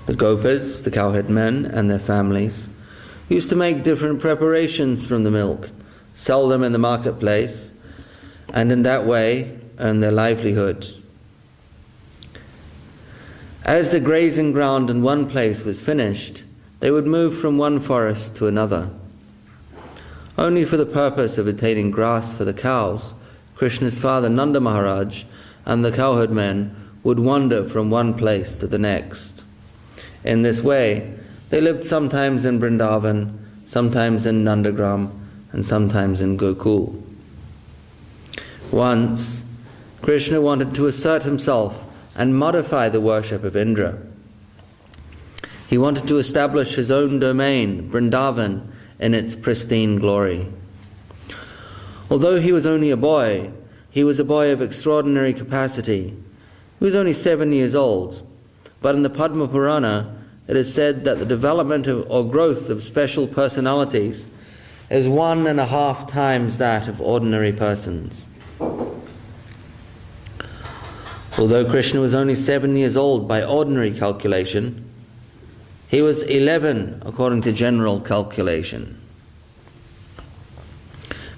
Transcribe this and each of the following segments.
The gopas, the cowherd men and their families, used to make different preparations from the milk, sell them in the marketplace, and in that way earn their livelihood. As the grazing ground in one place was finished, they would move from one forest to another. Only for the purpose of attaining grass for the cows, Krishna's father Nanda Maharaj and the cowherd men would wander from one place to the next. In this way, they lived sometimes in Vrindavan, sometimes in Nandagram, and sometimes in Gokul. Once, Krishna wanted to assert himself and modify the worship of Indra. He wanted to establish his own domain, Vrindavan, in its pristine glory. Although he was only a boy, he was a boy of extraordinary capacity. He was only 7 years old, but in the Padma Purana, it is said that the development or growth of special personalities is 1.5 times that of ordinary persons. Although Krishna was only 7 years old by ordinary calculation, he was 11 according to general calculation.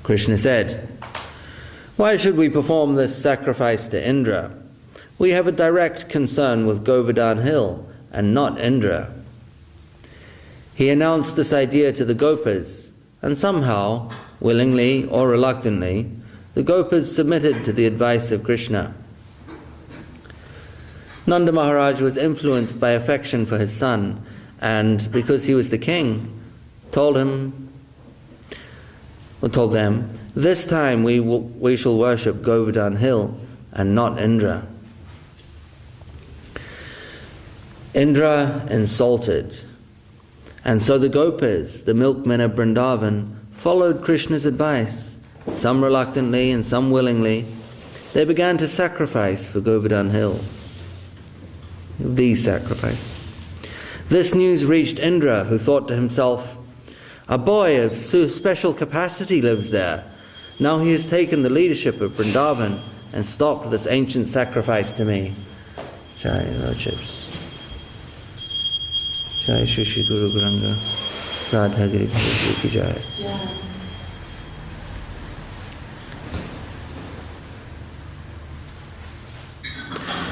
Krishna said, "Why should we perform this sacrifice to Indra? We have a direct concern with Govardhan hill and not Indra." He announced this idea to the gopas, and somehow, willingly or reluctantly, the gopas submitted to the advice of Krishna. Nanda Maharaj was influenced by affection for his son, and because he was the king, told them, "This time we shall worship Govardhan hill and not Indra." Indra insulted, and so the gopas, the milkmen of Vrindavan, followed Krishna's advice, some reluctantly and some willingly. They began to sacrifice for Govardhan hill. The sacrifice. This news reached Indra, who thought to himself, "A boy of special capacity lives there. Now he has taken the leadership of Vrindavan and stopped this ancient sacrifice to me." Jai Lordships. Jai Shri Shri Guru Garanga. Radha Giri Ki Jai.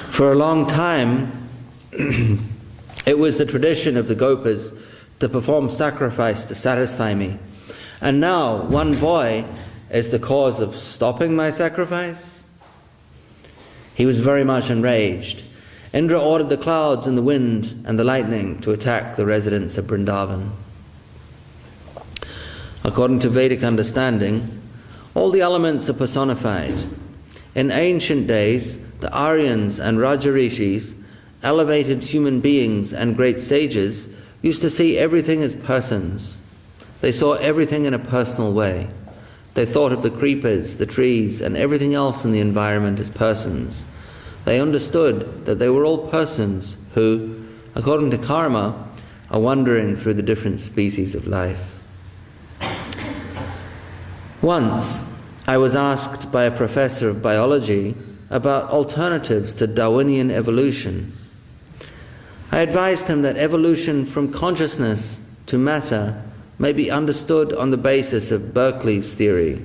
For a long time, it was the tradition of the gopas to perform sacrifice to satisfy me. And now one boy is the cause of stopping my sacrifice? He was very much enraged. Indra ordered the clouds and the wind and the lightning to attack the residents of Vrindavan. According to Vedic understanding, all the elements are personified. In ancient days, the Aryans and Rajarishis, elevated human beings and great sages, used to see everything as persons. They saw everything in a personal way. They thought of the creepers, the trees, and everything else in the environment as persons. They understood that they were all persons who, according to karma, are wandering through the different species of life. Once, I was asked by a professor of biology about alternatives to Darwinian evolution. I advised him that evolution from consciousness to matter may be understood on the basis of Berkeley's theory.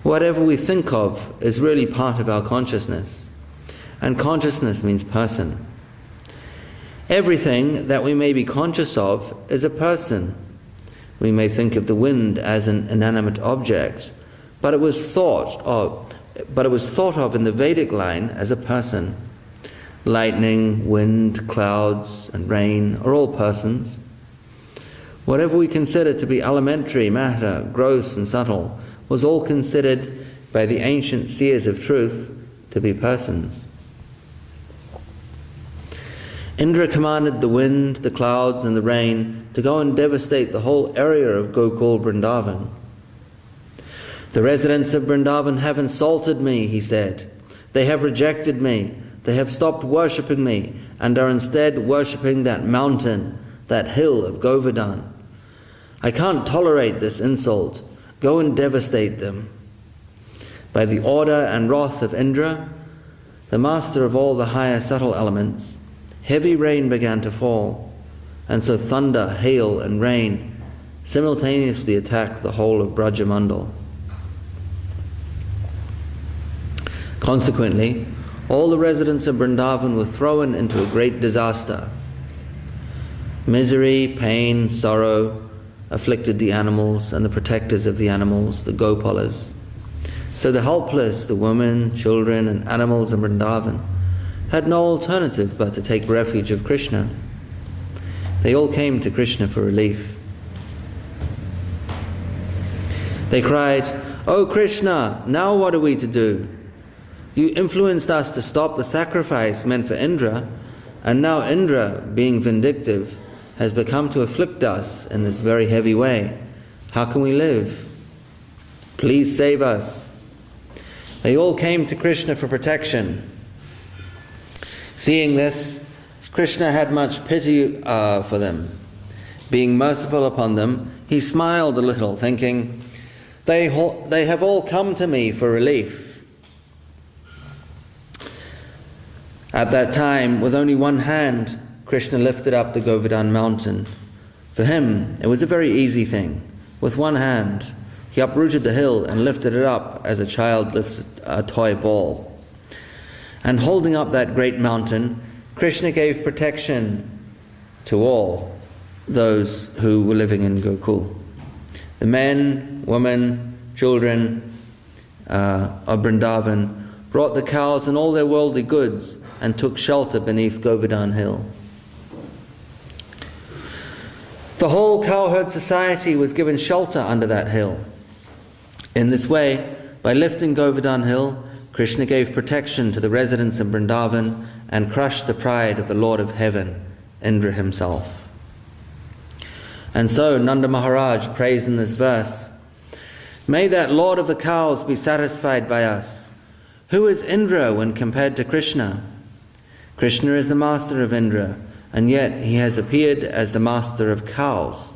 Whatever we think of is really part of our consciousness, and consciousness means person. Everything that we may be conscious of is a person. We may think of the wind as an inanimate object, but it was thought of in the Vedic line as a person. Lightning, wind, clouds, and rain are all persons. Whatever we consider to be elementary matter, gross and subtle, was all considered by the ancient seers of truth to be persons. Indra commanded the wind, the clouds, and the rain to go and devastate the whole area of Gokul Vrindavan. "The residents of Vrindavan have insulted me," he said. "They have rejected me. They have stopped worshipping me and are instead worshipping that mountain, that hill of Govardhan. I can't tolerate this insult. Go and devastate them." By the order and wrath of Indra, the master of all the higher subtle elements, heavy rain began to fall, and so thunder, hail, and rain simultaneously attacked the whole of Brajamandal. Consequently, all the residents of Vrindavan were thrown into a great disaster. Misery, pain, sorrow afflicted the animals and the protectors of the animals, the Gopalas. So the helpless, the women, children, and animals of Vrindavan had no alternative but to take refuge of Krishna. They all came to Krishna for relief. They cried, "O Krishna, now what are we to do? You influenced us to stop the sacrifice meant for Indra, and now Indra, being vindictive, has become to afflict us in this very heavy way. How can we live? Please save us." They all came to Krishna for protection. Seeing this, Krishna had much pity for them. Being merciful upon them, he smiled a little, thinking, They have all come to me for relief. At that time, with only one hand, Krishna lifted up the Govardhan mountain. For him, it was a very easy thing. With one hand, he uprooted the hill and lifted it up as a child lifts a toy ball. And holding up that great mountain, Krishna gave protection to all those who were living in Gokul. The men, women, children of Vrindavan brought the cows and all their worldly goods and took shelter beneath Govardhan hill. The whole cowherd society was given shelter under that hill. In this way, by lifting Govardhan hill, Krishna gave protection to the residents of Vrindavan and crushed the pride of the Lord of Heaven, Indra himself. And so Nanda Maharaj prays in this verse, "May that Lord of the cows be satisfied by us. Who is Indra when compared to Krishna? Krishna is the master of Indra, and yet he has appeared as the master of cows.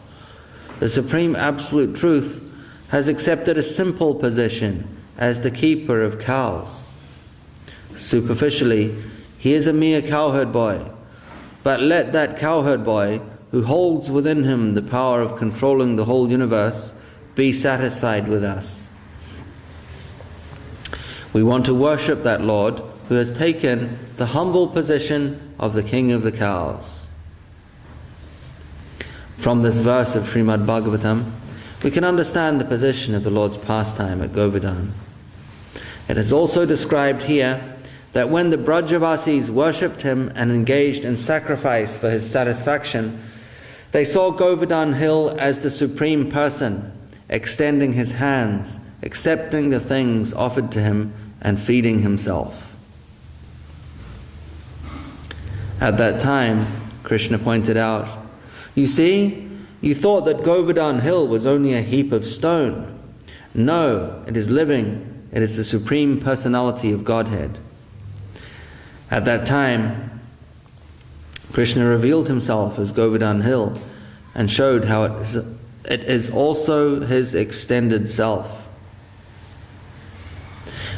The Supreme Absolute Truth has accepted a simple position as the keeper of cows. Superficially, he is a mere cowherd boy, but let that cowherd boy, who holds within him the power of controlling the whole universe, be satisfied with us. We want to worship that Lord who has taken the humble position of the king of the cows." From this verse of Srimad Bhagavatam, we can understand the position of the Lord's pastime at Govardhan. It is also described here that when the Brajavasis worshipped him and engaged in sacrifice for his satisfaction, they saw Govardhan hill as the Supreme Person, extending his hands, accepting the things offered to him, and feeding himself. At that time, Krishna pointed out, "You see, you thought that Govardhan hill was only a heap of stone. No, it is living. It is the Supreme Personality of Godhead." At that time, Krishna revealed himself as Govardhan hill and showed how it is also his extended self.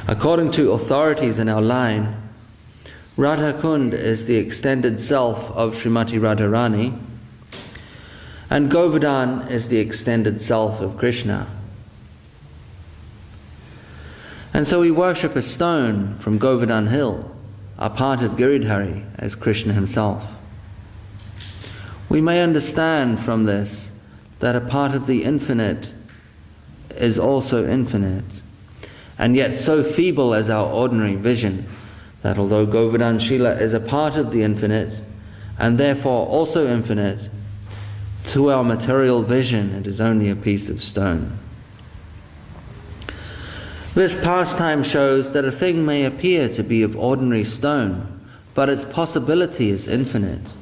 According to authorities in our line, Radha Kund is the extended self of Srimati Radharani, and Govardhan is the extended self of Krishna. And so we worship a stone from Govardhan hill, a part of Giridhari, as Krishna himself. We may understand from this that a part of the infinite is also infinite, and yet so feeble as our ordinary vision, that although Govardhan Shila is a part of the infinite, and therefore also infinite, to our material vision it is only a piece of stone. This pastime shows that a thing may appear to be of ordinary stone, but its possibility is infinite.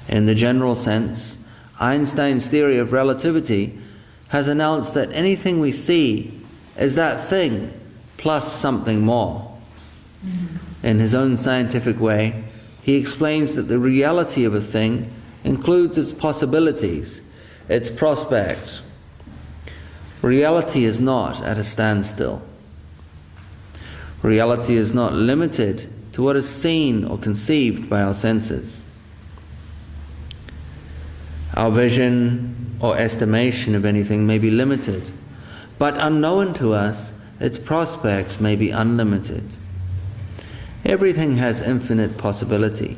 In the general sense, Einstein's theory of relativity has announced that anything we see is that thing plus something more. In his own scientific way, he explains that the reality of a thing includes its possibilities, its prospect. Reality is not at a standstill. Reality is not limited to what is seen or conceived by our senses. Our vision or estimation of anything may be limited, but unknown to us, its prospects may be unlimited. Everything has infinite possibility.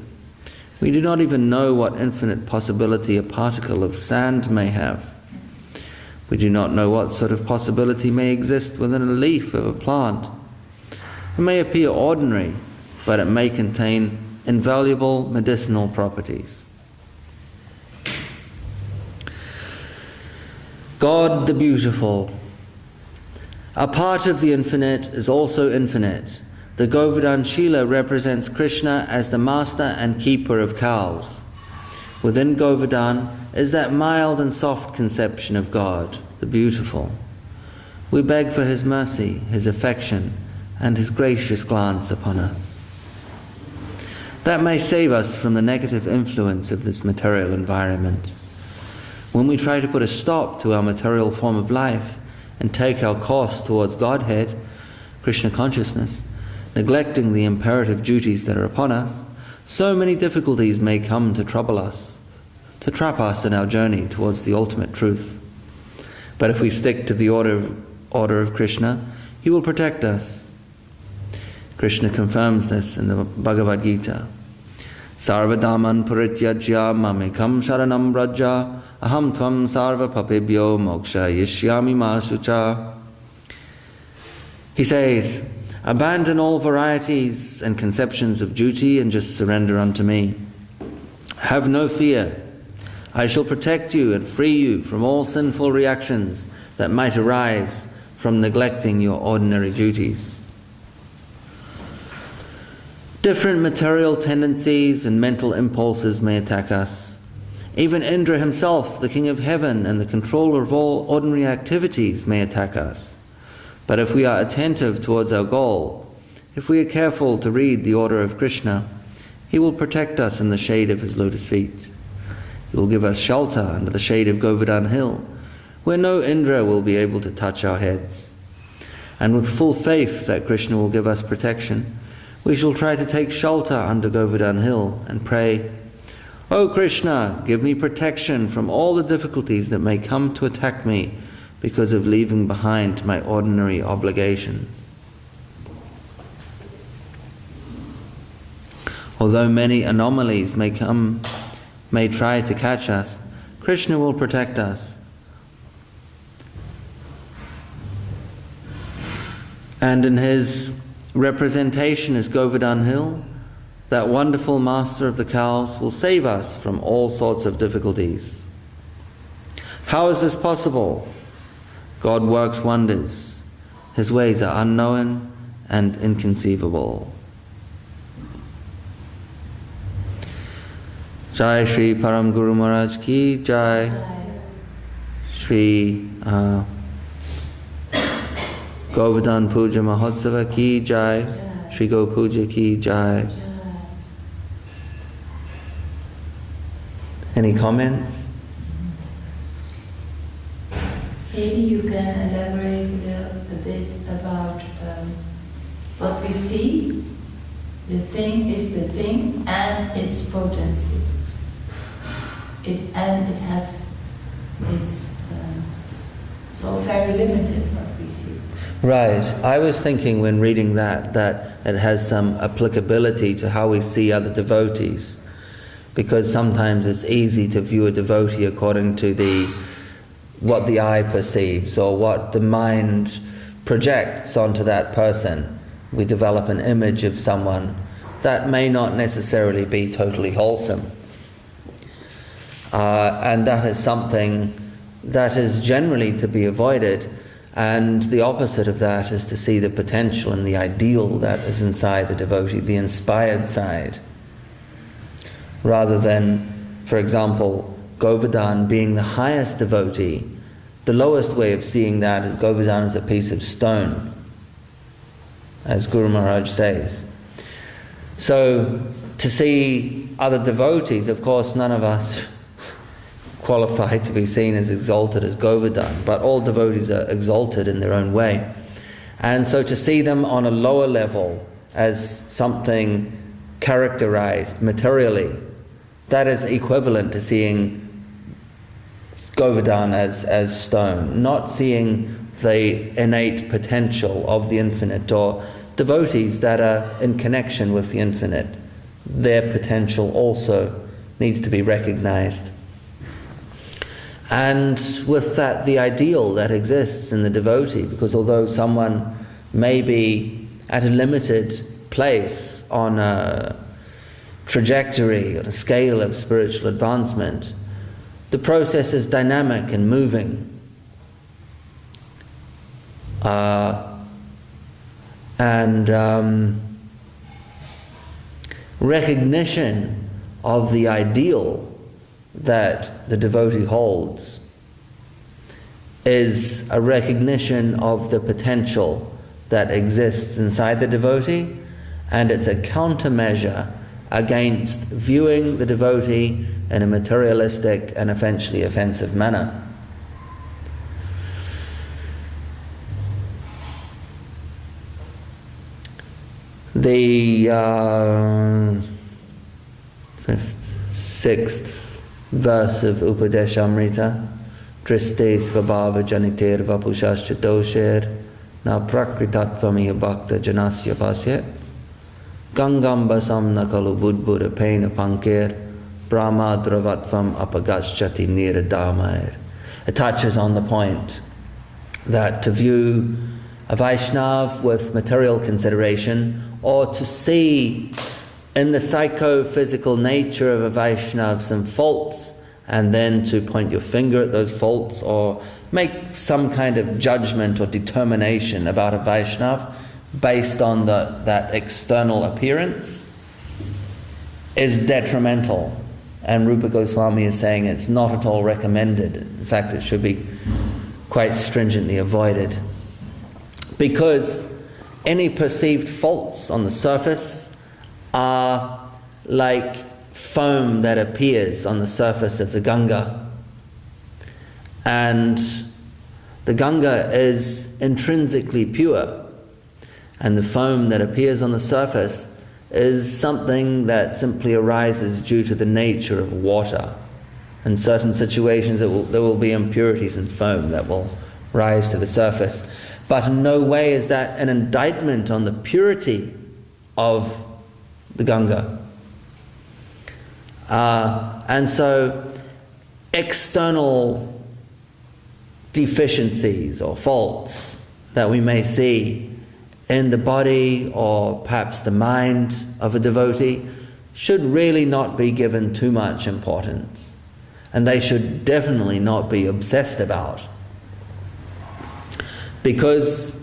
We do not even know what infinite possibility a particle of sand may have. We do not know what sort of possibility may exist within a leaf of a plant. It may appear ordinary, but it may contain invaluable medicinal properties. God the Beautiful. A part of the infinite is also infinite. The Govardhan Shila represents Krishna as the master and keeper of cows. Within Govardhan is that mild and soft conception of God, the Beautiful. We beg for His mercy, His affection, and His gracious glance upon us. That may save us from the negative influence of this material environment. When we try to put a stop to our material form of life and take our course towards Godhead, Krishna consciousness, neglecting the imperative duties that are upon us, so many difficulties may come to trouble us, to trap us in our journey towards the ultimate truth. But if we stick to the order of Krishna, He will protect us. Krishna confirms this in the Bhagavad Gita. Sarvadaman parityajya mamekam sharanam braja aham tvam sarva papebhyo moksha yishyami ma shucha. He says, abandon all varieties and conceptions of duty and just surrender unto me. Have no fear. I shall protect you and free you from all sinful reactions that might arise from neglecting your ordinary duties. Different material tendencies and mental impulses may attack us. Even Indra himself, the king of heaven and the controller of all ordinary activities, may attack us. But if we are attentive towards our goal, if we are careful to read the order of Krishna, He will protect us in the shade of His lotus feet. He will give us shelter under the shade of Govardhan Hill, where no Indra will be able to touch our heads. And with full faith that Krishna will give us protection, we shall try to take shelter under Govardhan Hill and pray, O Krishna, give me protection from all the difficulties that may come to attack me because of leaving behind my ordinary obligations. Although many anomalies may try to catch us, Krishna will protect us. And in His representation as Govardhan Hill, that wonderful master of the cows will save us from all sorts of difficulties. How is this possible? God works wonders. His ways are unknown and inconceivable. Jai Shri Param Guru Maharaj Ki Jai. Shri Govardhan Puja Mahotsava Ki Jai. Shri Go Puja Ki Jai. Any comments? Maybe you can elaborate a bit about what we see. The thing is the thing and its potency. It's so very limited what we see. Right. I was thinking when reading that it has some applicability to how we see other devotees, because sometimes it's easy to view a devotee according to what the eye perceives or what the mind projects onto that person. We develop an image of someone that may not necessarily be totally wholesome. And that is something that is generally to be avoided, and the opposite of that is to see the potential and the ideal that is inside the devotee, the inspired side. Rather than, for example, Govardhan being the highest devotee, the lowest way of seeing that is Govardhan as a piece of stone, as Guru Maharaj says. So, to see other devotees, of course none of us qualified to be seen as exalted as Govardhan, but all devotees are exalted in their own way. And so to see them on a lower level as something characterized materially, that is equivalent to seeing Govardhan as stone, not seeing the innate potential of the infinite, or devotees that are in connection with the infinite. Their potential also needs to be recognized. And with that, the ideal that exists in the devotee, because although someone may be at a limited place on a trajectory, on a scale of spiritual advancement, the process is dynamic and moving. Recognition of the ideal that the devotee holds is a recognition of the potential that exists inside the devotee, and it's a countermeasure against viewing the devotee in a materialistic and eventually offensive manner. The sixth verse of Upadeshamrita, Driste svabhava janiter vapushascha dosher na prakritatvam bhakta janasya pasya gangam basam nakalu budbura pena pankir brahma dravatvam apagaschati niradamair. It touches on the point that to view a Vaishnav with material consideration, or to see in the psychophysical nature of a Vaishnav some faults, and then to point your finger at those faults or make some kind of judgment or determination about a Vaishnav based on that external appearance, is detrimental. And Rupa Goswami is saying it's not at all recommended. In fact, it should be quite stringently avoided. Because any perceived faults on the surface are like foam that appears on the surface of the Ganga. And the Ganga is intrinsically pure. And the foam that appears on the surface is something that simply arises due to the nature of water. In certain situations there will be impurities in foam that will rise to the surface. But in no way is that an indictment on the purity of the Ganga. And so external deficiencies or faults that we may see in the body or perhaps the mind of a devotee should really not be given too much importance. And they should definitely not be obsessed about. Because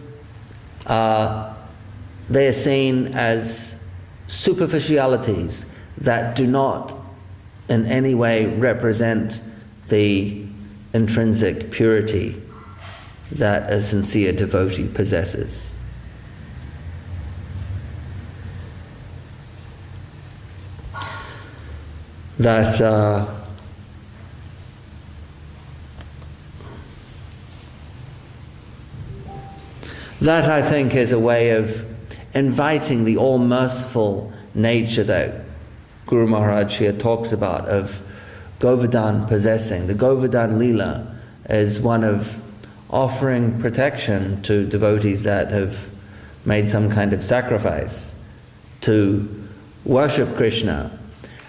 they are seen as superficialities that do not in any way represent the intrinsic purity that a sincere devotee possesses. That I think is a way of inviting the all-merciful nature that Guru Maharaj here talks about, of Govardhan possessing. The Govardhan Leela is one of offering protection to devotees that have made some kind of sacrifice to worship Krishna,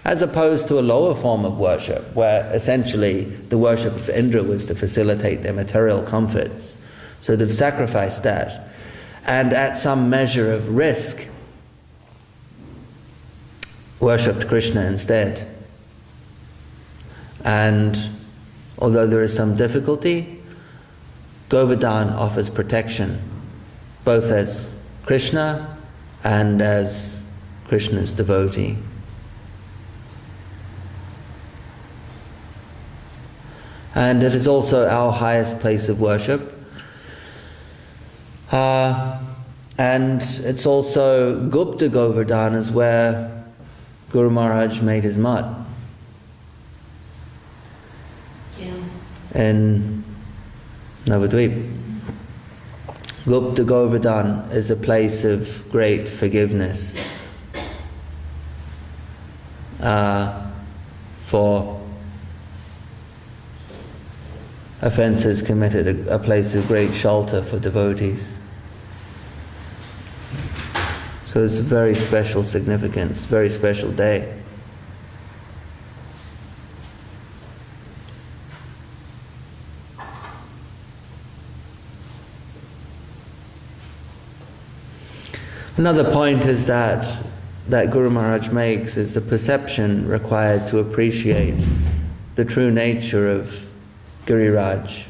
as opposed to a lower form of worship, where essentially the worship of Indra was to facilitate their material comforts. So they've sacrificed that, and at some measure of risk, worshipped Krishna instead. And although there is some difficulty, Govardhan offers protection, both as Krishna and as Krishna's devotee. And it is also our highest place of worship. And it's also Gupta Govardhan is where Guru Maharaj made his mutt. In Navadvip. Gupta Govardhan is a place of great forgiveness for offences committed, a place of great shelter for devotees. So it's a very special significance, very special day. Another point is that Guru Maharaj makes is the perception required to appreciate the true nature of Giriraj.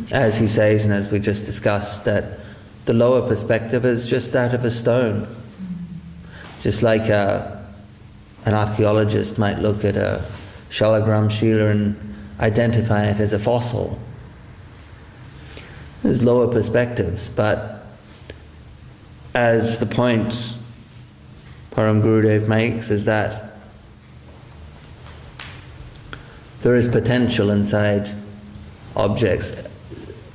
As he says, and as we just discussed, that the lower perspective is just that of a stone. Just like an archaeologist might look at a Shalagram Shila and identify it as a fossil. There's lower perspectives, but as the point Param Gurudev makes is that there is potential inside objects.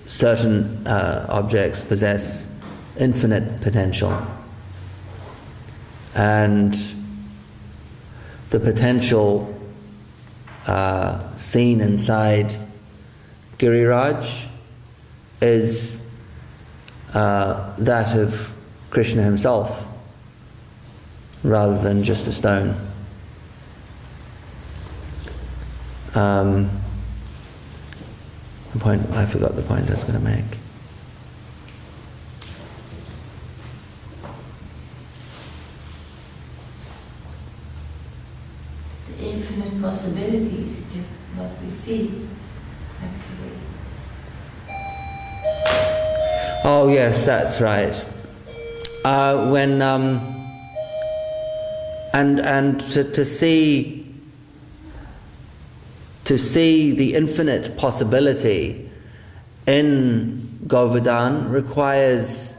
Certain objects possess infinite potential, and the potential seen inside Giriraj is that of Krishna himself, rather than just a stone. The point, I forgot the point I was going to make. The infinite possibilities in what we see, actually. Oh yes, that's right. To see the infinite possibility in Govardhan requires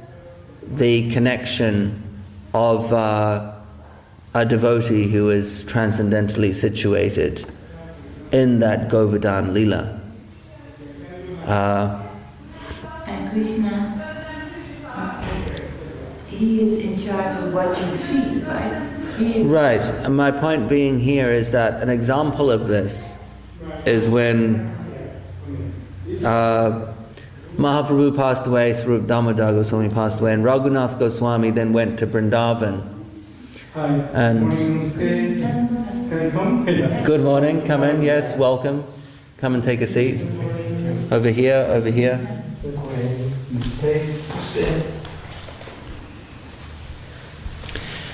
the connection of a devotee who is transcendentally situated in that Govardhan Leela. And Krishna, he is in charge of what you see, right? Right. And my point being here is that an example of this is when Mahaprabhu passed away, Swarup Damodar Goswami passed away, and Raghunath Goswami then went to Vrindavan. And good morning, come in, yes, welcome. Come and take a seat. Over here, over here.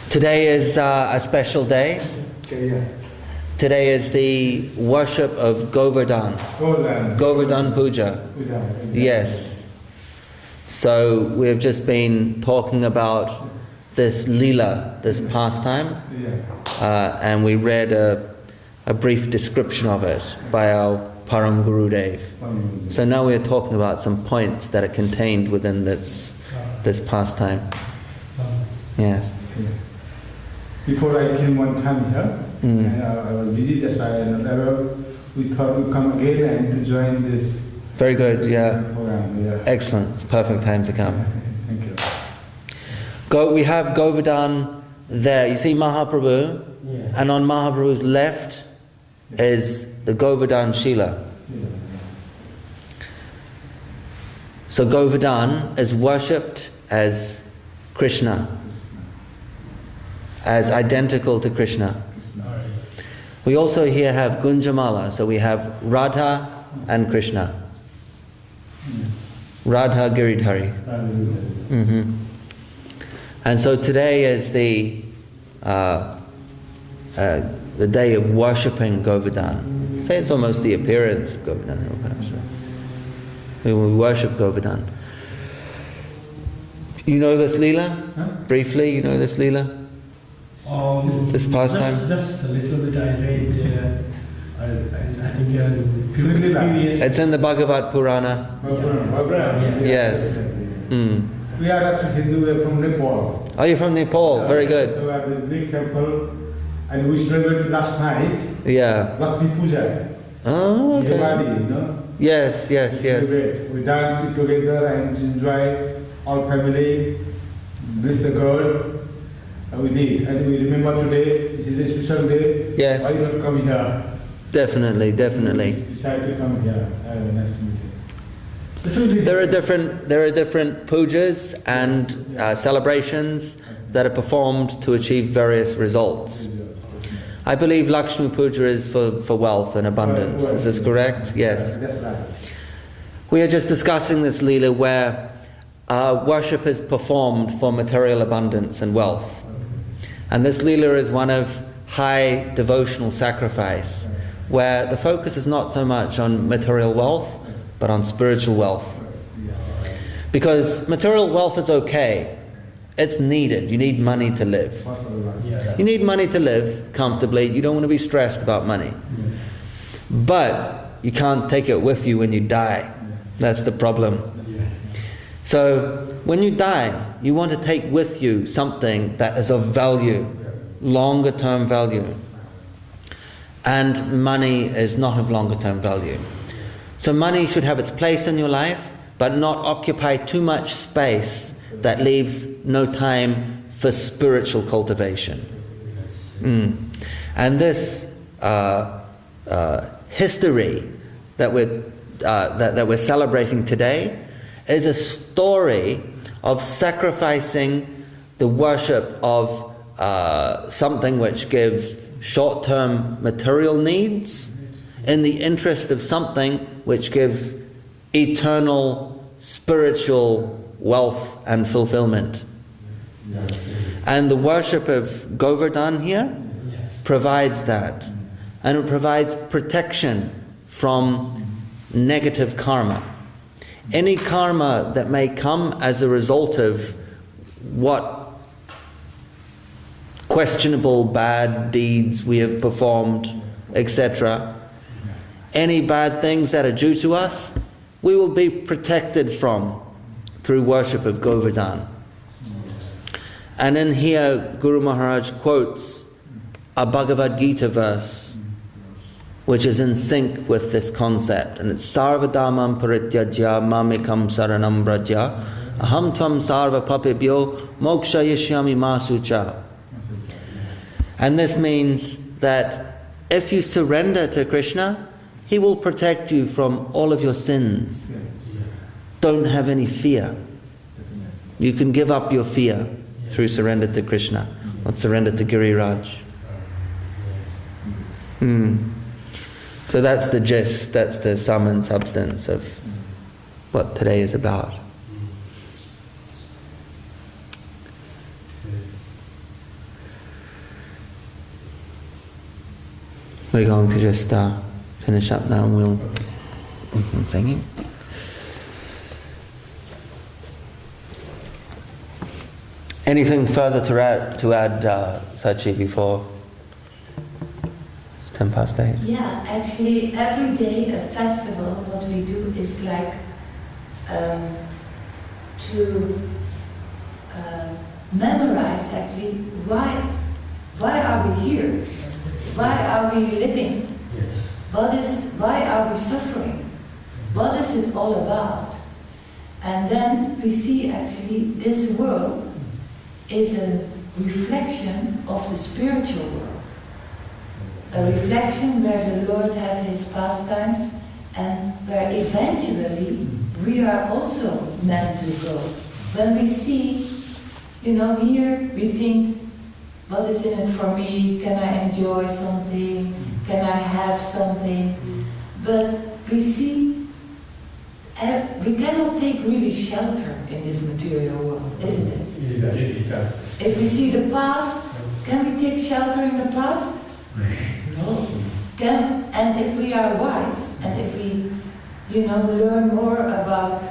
Today is a special day. Today is the worship of Govardhan. Govardhan Puja. Yes. So we have just been talking about this Leela, this pastime, and we read a brief description of it by our Param Gurudev. So now we are talking about some points that are contained within this pastime. Yes. Before I came one time here, and I was busy, that's why we thought we'd come again and to join this. Very good, yeah. Program, yeah. Excellent, it's a perfect time to come. Thank you. We have Govardhan there. You see Mahaprabhu, and on Mahaprabhu's left is the Govardhan Shila. So Govardhan is worshipped as Krishna, as identical to Krishna. We also here have Gunjamala, so we have Radha and Krishna. Radha Giridhari. And so today is the day of worshipping Govardhan. Say it's almost the appearance of Govardhan, perhaps. We worship Govardhan. You know this Leela? Huh? Briefly, you know this Leela? This pastime? Just a little bit I read, I think previous. It's in the Bhagavad Purana. Yes. We are actually Hindu, we are from Nepal. Oh, you're from Nepal. Very good. So we have a big temple, and we celebrated last night Yeah. Lakshmi Puja. Oh, okay. Diwali, you know. Yes, yes, It's yes. great. We dance it together and enjoy all family, bless the girl. We did, and we remember today. This is a special day. Yes. Why not come here? Definitely, definitely. Decide to come here. Nice to meet you. There are different pujas and celebrations that are performed to achieve various results. I believe Lakshmi Puja is for wealth and abundance. Is this correct? Yes. That's right. We are just discussing this Leela where worship is performed for material abundance and wealth. And this Leela is one of high devotional sacrifice, where the focus is not so much on material wealth, but on spiritual wealth. Because material wealth is okay. It's needed. You need money to live. You need money to live comfortably. You don't want to be stressed about money. But you can't take it with you when you die. That's the problem. So when you die, you want to take with you something that is of value, longer term value. And money is not of longer term value. So money should have its place in your life, but not occupy too much space that leaves no time for spiritual cultivation. And this history that we're celebrating today is a story of sacrificing the worship of something which gives short-term material needs in the interest of something which gives eternal spiritual wealth and fulfillment. And the worship of Govardhan here provides that. And it provides protection from negative karma. Any karma that may come as a result of what questionable bad deeds we have performed, etc. Any bad things that are due to us, we will be protected from through worship of Govardhan. And in here, Guru Maharaj quotes a Bhagavad Gita verse, which is in sync with this concept. And it's Sarvadhamam Parityajya Mamikam Saranam Brajya Aham Tvam Sarva Papibhyo Moksha Yishyami Masucha. And this means that if you surrender to Krishna, He will protect you from all of your sins. Don't have any fear. You can give up your fear through surrender to Krishna, not surrender to Giriraj. So that's the gist, that's the sum and substance of what today is about. We're going to just finish up now and we'll do some singing. Anything further to add, Sachi, before it's 8:10? Yeah, actually every day a festival, what we do is like to memorize actually why are we here? Why are we living? Why are we suffering? What is it all about? And then we see actually this world is a reflection of the spiritual world. A reflection where the Lord has His pastimes and where eventually we are also meant to go. When we see, here we think, what is in it for me? Can I enjoy something? Can I have something? But we see, we cannot take really shelter in this material world, isn't it? If we see the past, can we take shelter in the past? No. And if we are wise, and if we, learn more about,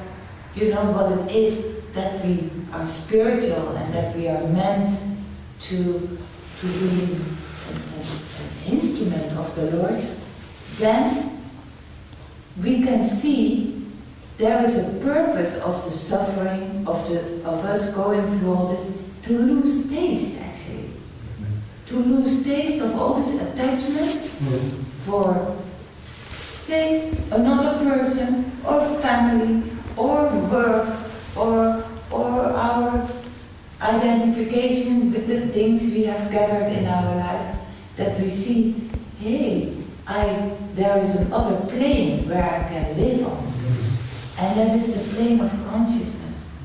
what it is that we are spiritual and that we are meant to be an instrument of the Lord, then we can see there is a purpose of the suffering, of us going through all this, to lose taste actually. To lose taste of all this attachment for say another person or family or work or our identifications with the things we have gathered in our life, that we see, hey, there is another plane where I can live on. And that is the plane of consciousness.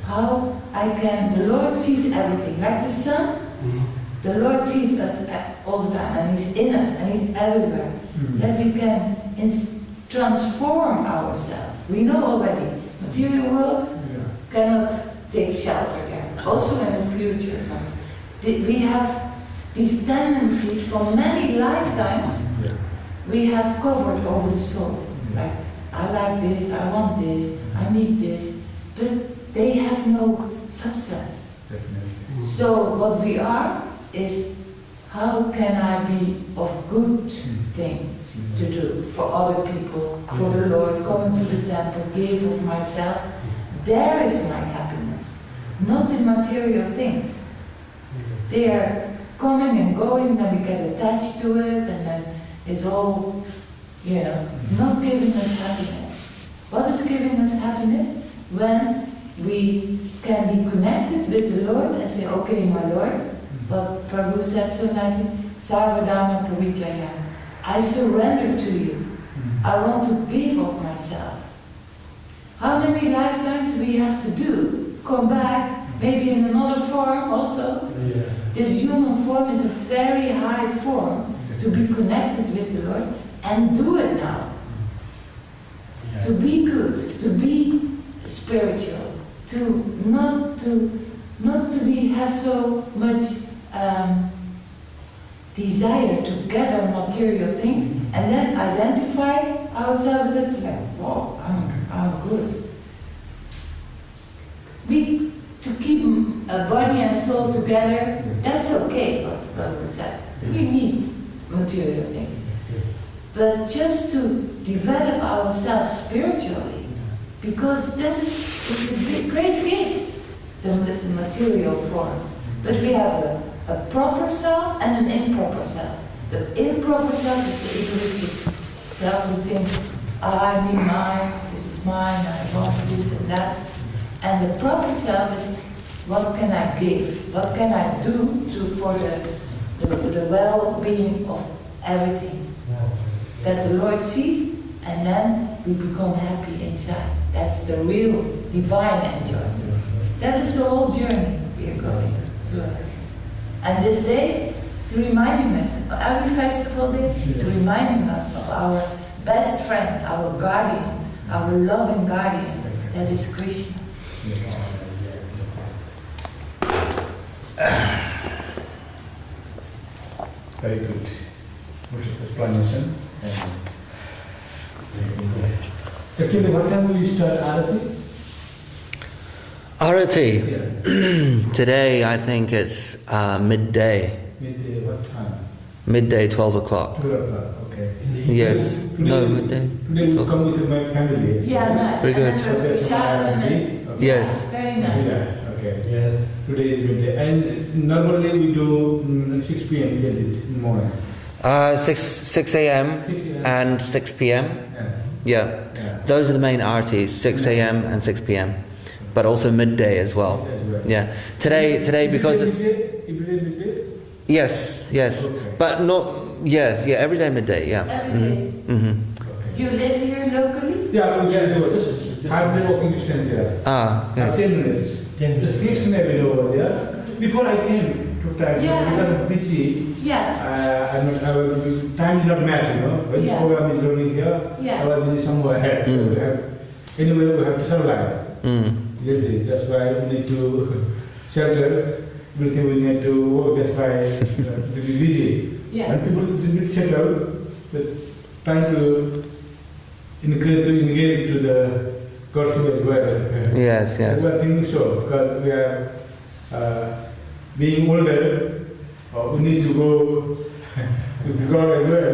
How the Lord sees everything, like the sun. The Lord sees us all the time, and He's in us, and He's everywhere. That we can transform ourselves. We know already, material world cannot take shelter there. Also in the future. We have these tendencies from many lifetimes we have covered over the soul. Like, I like this, I want this, I need this. But they have no substance. Definitely. So what we are is, how can I be of good things to do for other people, for the Lord, coming to the temple, give of myself. There is my happiness, not in material things. They are coming and going, then we get attached to it, and then it's all, not giving us happiness. What is giving us happiness? When we can be connected with the Lord and say, okay, my Lord, what Prabhu said so nicely, Sarvadharma Pavijaya, I surrender to you. I want to give of myself. How many lifetimes we have to do? Come back, maybe in another form also. This human form is a very high form to be connected with the Lord, and do it now. To be good, to be spiritual, to not to have so much desire to gather material things, and then identify ourselves with it, like, wow, I'm good. To keep a body and soul together, that's okay, what Prabhu said. We need material things. But just to develop ourselves spiritually, because that is a great gift, the material form. But we have a proper self and an improper self. The improper self is the egoistic self who thinks, I need mine, this is mine, I want this and that. And the proper self is, what can I give? What can I do for the well-being of everything? That the Lord sees, and then we become happy inside. That's the real divine enjoyment. That is the whole journey we are going through. And this day is reminding us, every festival day is reminding us of our best friend, our guardian, our loving guardian, that is Krishna. Very good. Explanation. Actually, what time will you start Arati? Arati. Today, I think it's midday. Midday, what time? Midday, 12 o'clock. 12 o'clock, okay. Yes. Today, No, midday. Today we'll come with my family. Yeah, nice. Very good. And then there's Prashadam and Okay. Yes. very nice. Yeah, okay. Yes. Today is midday. And normally we do 6 p.m. isn't it, in the morning? 6 a.m. 6 a.m. and 6 p.m. Yeah. Yeah. Those are the main artis, 6 a.m. and 6 p.m. But also midday as well. Yeah. Today because it's... Midday? Yes. Okay. But not... Yes, every day midday, yeah. Every day. Mm-hmm. You live here locally? Yeah, I've been walking distance there. Yes. 10 minutes. Just dictionary over there. Before I came to time, because of busy, Yeah. time did not match, When the program is running here, I was busy somewhere ahead. Anyway, we have to survive. That's why we need to shelter. Everything we need to work. That's why to be busy. Yeah. And people a bit settled, but trying to engage into the gossip as well. Yes. We are thinking so, because we are being older, we need to go with God as well.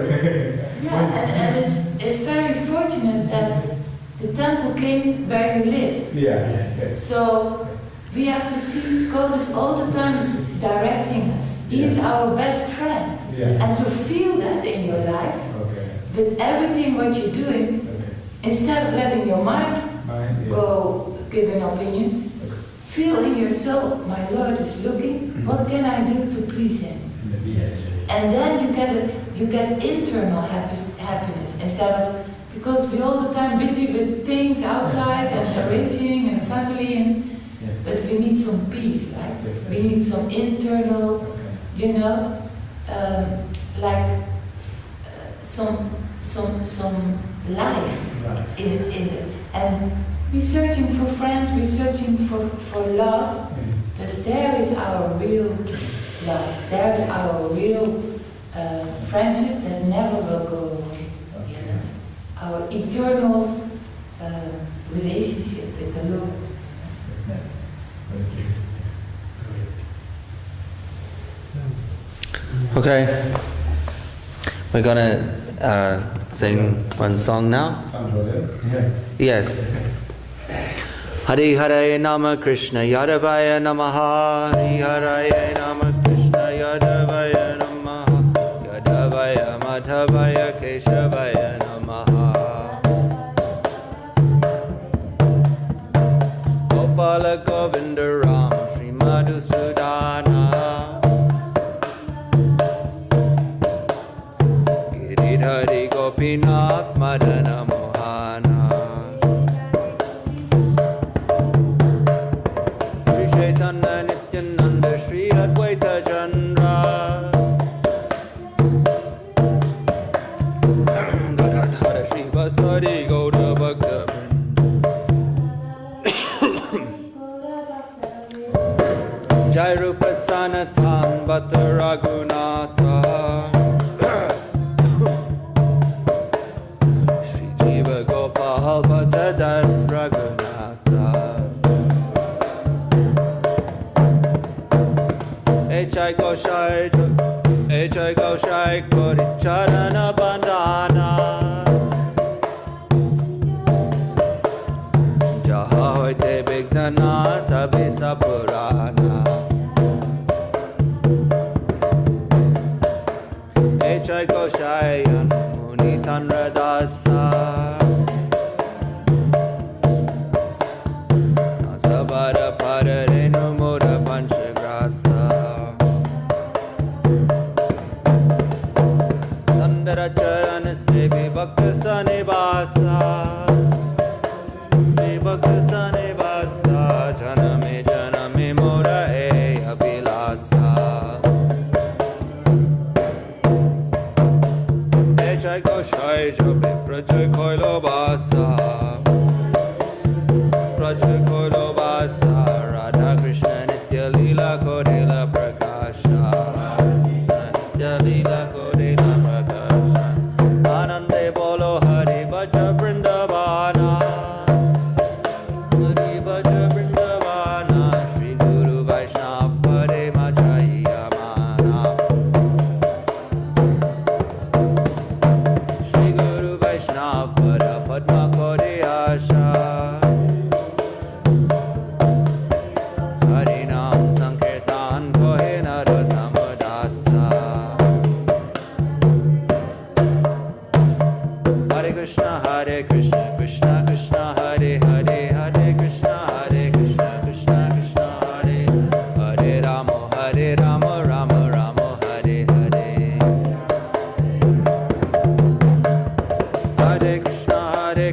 And it's very fortunate that the temple came where you live. Yeah. So we have to see God is all the time directing us. He is our best friend. Yeah. And to feel that in your life, with everything what you're doing, instead of letting your mind go give an opinion, feel in your soul, my Lord is looking, what can I do to please Him? And then you get internal happiness instead of, because we're all the time busy with things outside and arranging and family, but we need some peace, right? We need some internal, like some life in the, and we're searching for friends, we're searching for love, but there is our real love, there is our real friendship that never will go away. Our eternal relationship with the Lord. Okay, we're gonna sing one song now. Yes. Hari Hare Nama Krishna Yadavaya Namaha. Hari Hare Nama Krishna Yadavaya Namaha. Yadavaya Madhavaya Keshavaya Namaha. Gopala Govinda Ram Sri Madhusudana. Giridhari Gopinath Madana Mohana. Shri Chaitanya Nityananda Shri Advaita Chandra. Gadadhar Shri Vasari Gauda Bhakta Jai Rupa Sanatan Bhatta Raghunatha. Shri Jiva Gopal Bhatta Das Raghunatha. Echai Goshai Kori Charana Bandhana. Jaha Hoite Vigdana Sabista Purana. Echai Goshai Muni Tanra Dasa. Nasabara Pararenu Mura Panchagrasa. Nandara Charan Sevi Bhakta Sanivasa. Bhakta Sanivasa. Janame Mura E Abhilasa. Echai Goshai Jobe Praja Koilo Basa. Praja Koilo Basa. Radha Krishna Nitya Leela Kodela Prakasha. Nitya Leela Kodela Prakasha. Anande Bolo Hari Bhaja Vrindavana. Hari Bhaja Vrindavana. Shri Guru Vaishnav Pare Majaya Mana. Shri Guru Vaishnav Para Padma Kore Asha. Hari Nam Sankirtan Kohe Narottam Dasa. Hare Krishna, Krishna Krishna, Hare Hare, Hare Krishna, Krishna Krishna, Hare Hare Rama, Rama Rama, Hare Hare. Hare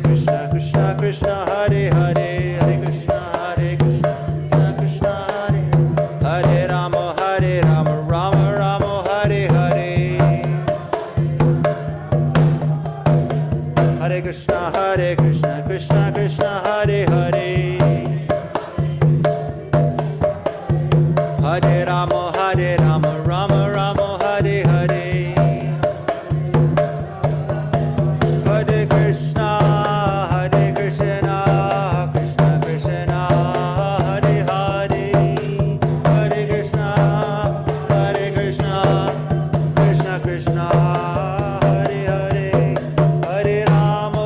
Krishna, Krishna Krishna, Hare Hare, Hare Krishna, Krishna Krishna, Hare Hare Rama, Rama Rama, Hare Hare. Hare Krishna, Krishna Krishna, Hare Hare. Hare Rama, Rama Rama, Hare Hare. Hare Krishna, Krishna Krishna, Hare Hare. Hare Krishna, Krishna Krishna, Hare Hare. Hare Rama,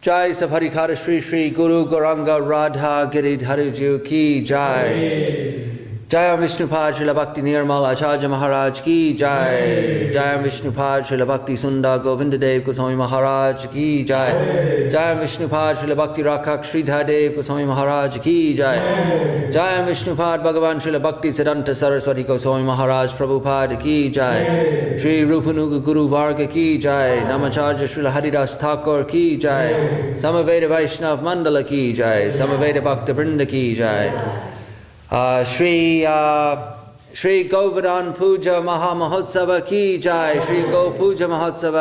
Jai Saparikara Shri Shri Guru Gauranga Radha Giridhariju Ki Jai. Jai Vishnupad Srila Bhakti Nirmal Acharya Maharaj Ki Jai. Jai Vishnupad Srila Bhakti Sundar Govinda Dev Goswami Maharaj Ki Jai. Jai Vishnupad Srila Bhakti Rakhak Sridhar Dev Goswami Maharaj Ki Jai. Jai Vishnupad Bhagavan Srila Bhakti Siddhanta Saraswati Goswami Maharaj Prabhupada Ki Jai. Shri Rupanuga Guru Varga Ki Jai. Namacharya Srila Haridas Thakur Ki Jai. Samaveda Vaishnav Mandala Ki Jai. Samaveda Bhakta Vrinda Ki Jai. Shri Govardhan Puja Maha Mahotsava Ki Jai. Shri Go Puja Mahotsava